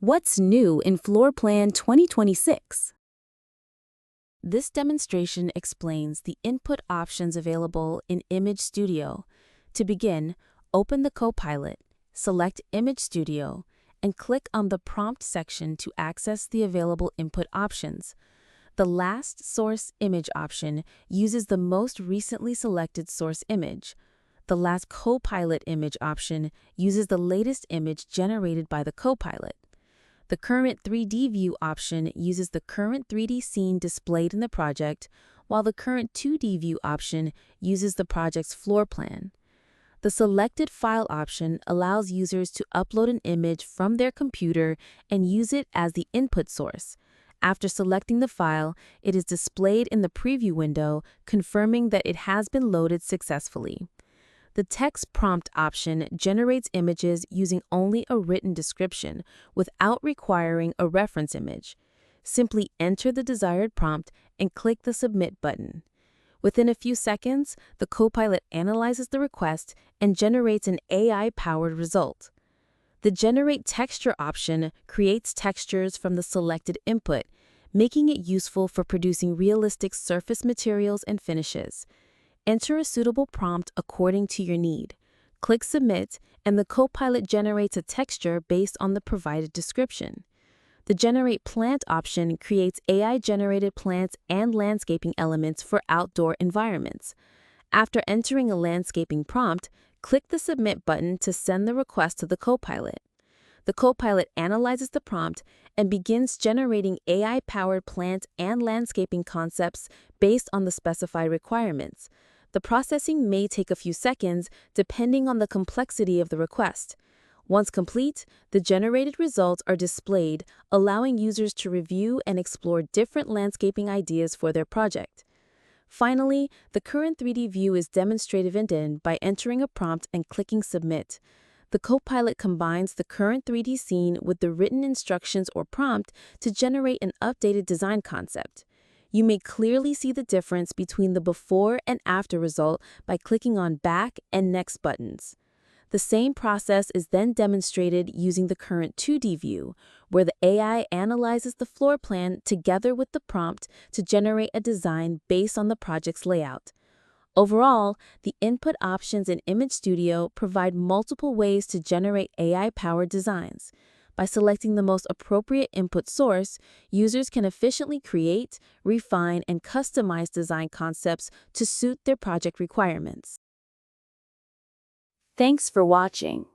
What's new in FloorPlan 2026? This demonstration explains the input options available in Image Studio. To begin, open the Copilot, select Image Studio, and click on the Prompt section to access the available input options. The Last Source Image option uses the most recently selected source image. The Last Copilot Image option uses the latest image generated by the Copilot. The Current 3D View option uses the current 3D scene displayed in the project, while the Current 2D View option uses the project's floor plan. The Selected File option allows users to upload an image from their computer and use it as the input source. After selecting the file, it is displayed in the preview window, confirming that it has been loaded successfully. The Text Prompt option generates images using only a written description without requiring a reference image. Simply enter the desired prompt and click the Submit button. Within a few seconds, the Copilot analyzes the request and generates an AI-powered result. The Generate Texture option creates textures from the selected input, making it useful for producing realistic surface materials and finishes. Enter a suitable prompt according to your need. Click Submit, and the Copilot generates a texture based on the provided description. The Generate Plant option creates AI-generated plants and landscaping elements for outdoor environments. After entering a landscaping prompt, click the Submit button to send the request to the Copilot. The Copilot analyzes the prompt and begins generating AI-powered plant and landscaping concepts based on the specified requirements. The processing may take a few seconds depending on the complexity of the request. Once complete, the generated results are displayed, allowing users to review and explore different landscaping ideas for their project. Finally, the current 3D view is demonstrated by entering a prompt and clicking Submit. The Copilot combines the current 3D scene with the written instructions or prompt to generate an updated design concept. You may clearly see the difference between the before and after result by clicking on Back and Next buttons. The same process is then demonstrated using the current 2D view, where the AI analyzes the floor plan together with the prompt to generate a design based on the project's layout. Overall, the input options in Image Studio provide multiple ways to generate AI-powered designs. By selecting the most appropriate input source, users can efficiently create, refine, and customize design concepts to suit their project requirements. Thanks for watching.